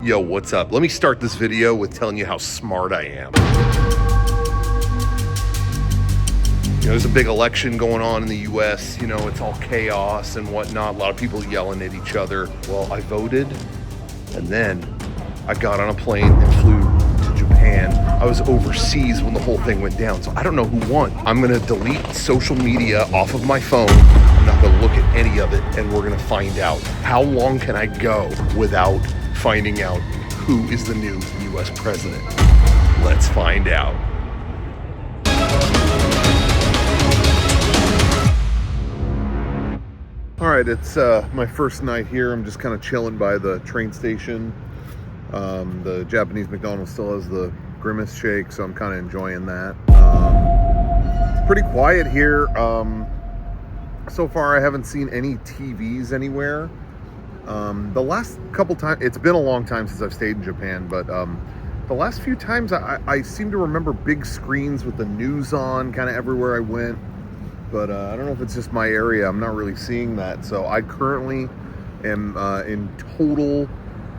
Yo, what's up? Let me start this video with telling you how smart I am. There's a big election going on in the US. It's all chaos and whatnot. A lot of people yelling at each other. Well, I voted, and then I got on a plane and flew to Japan. I was overseas when the whole thing went down, so I don't know who won. I'm gonna delete social media off of my phone. I'm not gonna look at any of it, and we're gonna find out. How long can I go without finding out who is the new US president? Let's find out. All right, it's my first night here. I'm just kind of chilling by the train station. The Japanese McDonald's still has the grimace shake, so I'm kind of enjoying that. It's pretty quiet here. So far, I haven't seen any TVs anywhere. The last couple times, it's been a long time since I've stayed in Japan, but the last few times I seem to remember big screens with the news on kind of everywhere I went. But I don't know if it's just my area. I'm not really seeing that. So I currently am in total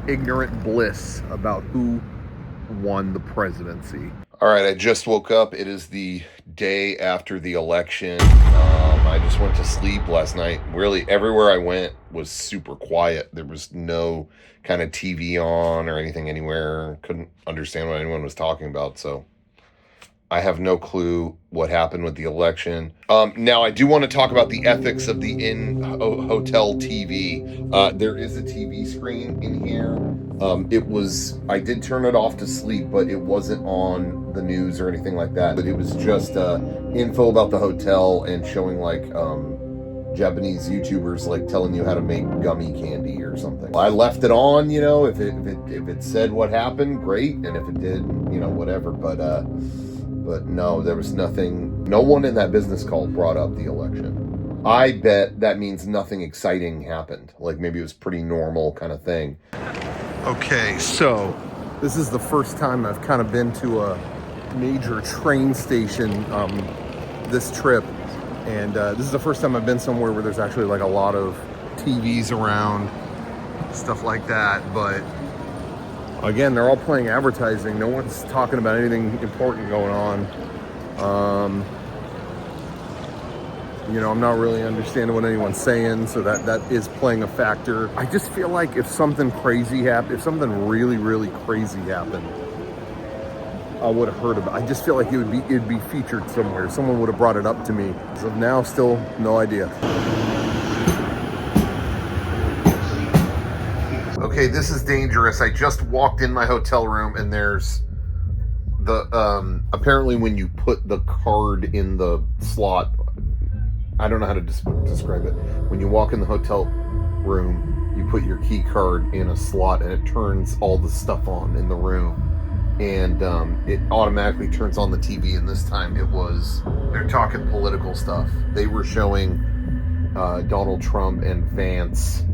ignorant bliss about who won the presidency. All right, I just woke up. It is the day after the election. I just went to sleep last night. Really, everywhere I went was super quiet. There was no kind of TV on or anything anywhere. Couldn't understand what anyone was talking about, so I have no clue what happened with the election. Now, I do want to talk about the ethics of the in-hotel TV. There is a TV screen in here. I did turn it off to sleep, but it wasn't on the news or anything like that. But it was just info about the hotel and showing like Japanese YouTubers like telling you how to make gummy candy or something. I left it on, if it said what happened, great, and if it did, whatever. But no, there was nothing. No one in that business call brought up the election. I bet that means nothing exciting happened. Like maybe it was pretty normal kind of thing. Okay, so this is the first time I've kind of been to a major train station this trip. And this is the first time I've been somewhere where there's actually like a lot of TVs around, stuff like that. But again, they're all playing advertising. No one's talking about anything important going on. I'm not really understanding what anyone's saying, so that is playing a factor. I just feel like if something crazy happened, if something really, really crazy happened, I would have heard about it. I just feel like it'd be featured somewhere. Someone would have brought it up to me. As of now, still no idea. Okay, this is dangerous. I just walked in my hotel room and there's the, apparently when you put the card in the slot, I don't know how to describe it. When you walk in the hotel room, you put your key card in a slot and it turns all the stuff on in the room. And it automatically turns on the TV. And this time they're talking political stuff. They were showing Donald Trump and Vance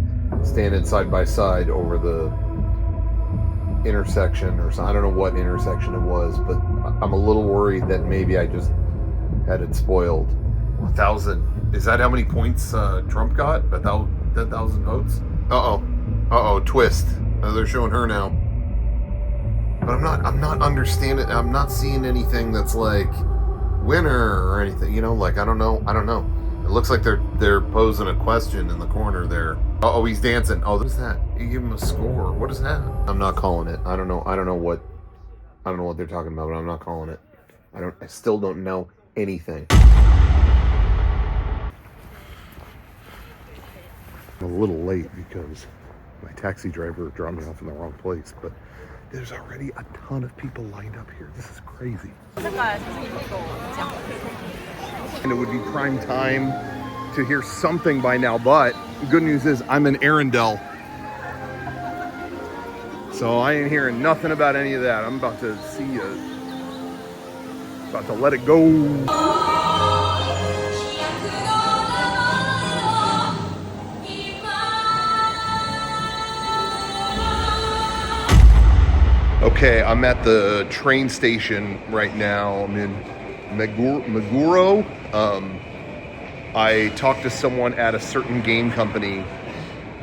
standing side by side over the intersection or something. I don't know what intersection it was, but I'm a little worried that maybe I just had it spoiled. 1,000. Is that how many points Trump got? 10,000 votes? Uh-oh, twist. They're showing her now. But I'm not understanding. I'm not seeing anything that's like winner or anything. I don't know. It looks like they're posing a question in the corner there. Oh, he's dancing. Oh, what is that? You give him a score. What is that? I'm not calling it. I don't know what they're talking about, but I'm not calling it. I still don't know anything. I'm a little late because my taxi driver dropped me off in the wrong place, but there's already a ton of people lined up here. This is crazy. And it would be prime time to hear something by now, but the good news is I'm in Arendelle. So I ain't hearing nothing about any of that. I'm about to about to let it go. Okay, I'm at the train station right now. I'm in Meguro. I talked to someone at a certain game company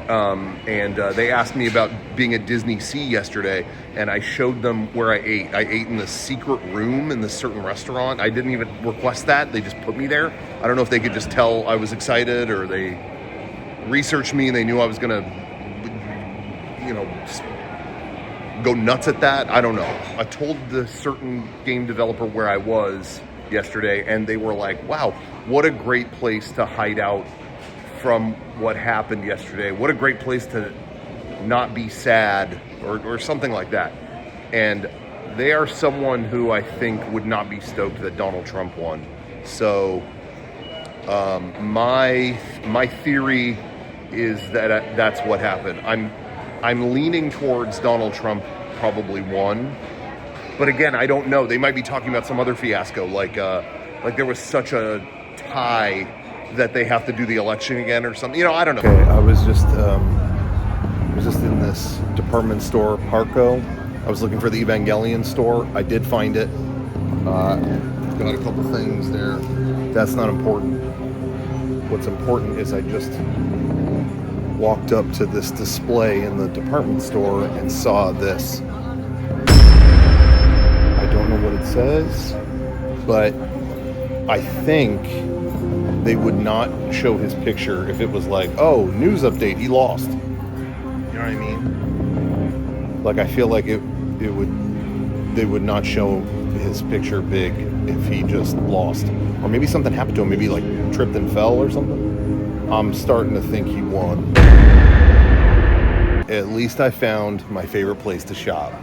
And they asked me about being at Disney Sea yesterday, and I showed them where I ate. I ate in the secret room in this certain restaurant. I didn't even request that. They just put me there. I don't know if they could just tell I was excited, or they researched me and they knew I was going to, go nuts at that. I don't know. I told the certain game developer where I was yesterday, and they were like, wow, what a great place to hide out from what happened yesterday. What a great place to not be sad or something like that. And they are someone who I think would not be stoked that Donald Trump won. So my theory is that that's what happened. I'm leaning towards Donald Trump probably won, but again, I don't know. They might be talking about some other fiasco, like there was such a tie that they have to do the election again or something. I don't know. Okay, I was just in this department store, Parco. I was looking for the Evangelion store. I did find it. Got a couple things there. That's not important. What's important is I just walked up to this display in the department store and saw this. I don't know what it says, but I think they would not show his picture if it was like, oh, news update, he lost. You know what I mean? Like, I feel like they would not show his picture big if he just lost. Or maybe something happened to him, maybe like tripped and fell or something. I'm starting to think he won. At least I found my favorite place to shop.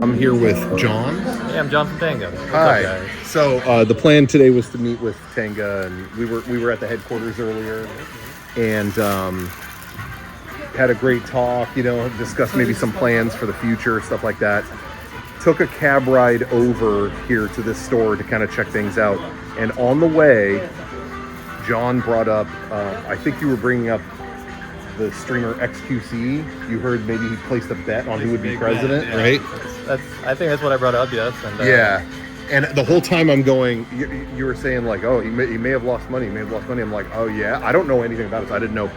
I'm here with John. Hey, I'm John from Tanga. Hi. What's up, guys? So the plan today was to meet with Tanga, and we were at the headquarters earlier, and had a great talk. Discussed maybe some plans for the future, stuff like that. Took a cab ride over here to this store to kind of check things out, and on the way, John brought up. I think you were bringing up the streamer XQC. You heard maybe he placed a bet on who would be president, yeah. right? I think that's what I brought up, yes. And, Yeah. And the whole time I'm going, you were saying like, oh, he may have lost money. I'm like, oh yeah, I don't know anything about it. So I didn't know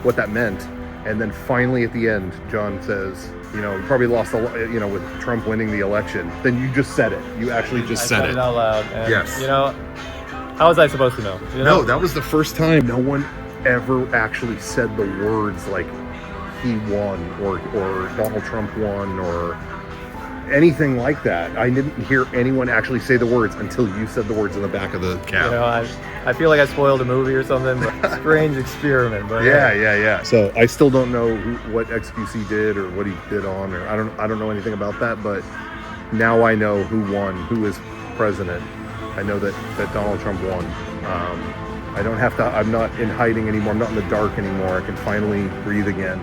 what that meant. And then finally at the end, John says, he probably lost a lot, with Trump winning the election. Then you just said it. You actually just said it out loud. And, Yes. How was I supposed to know? No, that was the first time no one ever actually said the words like he won or Donald Trump won or anything like that. I didn't hear anyone actually say the words until you said the words in the back of the cab. I feel like I spoiled a movie or something, but strange experiment. But Yeah. So I still don't know what XQC did or what he did on, or I don't know anything about that. But now I know who won, who is president. I know that Donald Trump won. I don't have to. I'm not in hiding anymore. I'm not in the dark anymore. I can finally breathe again.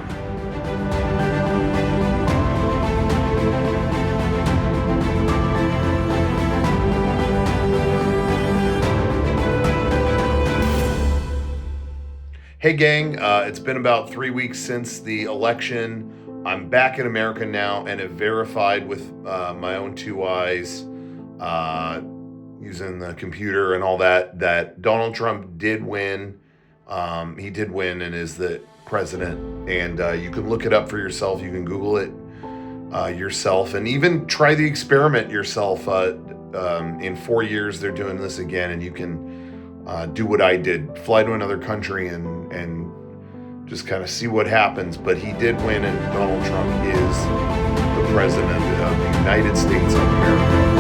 Hey gang, it's been about 3 weeks since the election. I'm back in America now and have verified with my own two eyes, using the computer and all that Donald Trump did win. He did win and is the president. And you can look it up for yourself. You can Google it yourself and even try the experiment yourself. In 4 years, they're doing this again, and you can do what I did, fly to another country and just kind of see what happens. But he did win, and Donald Trump is the president of the United States of America.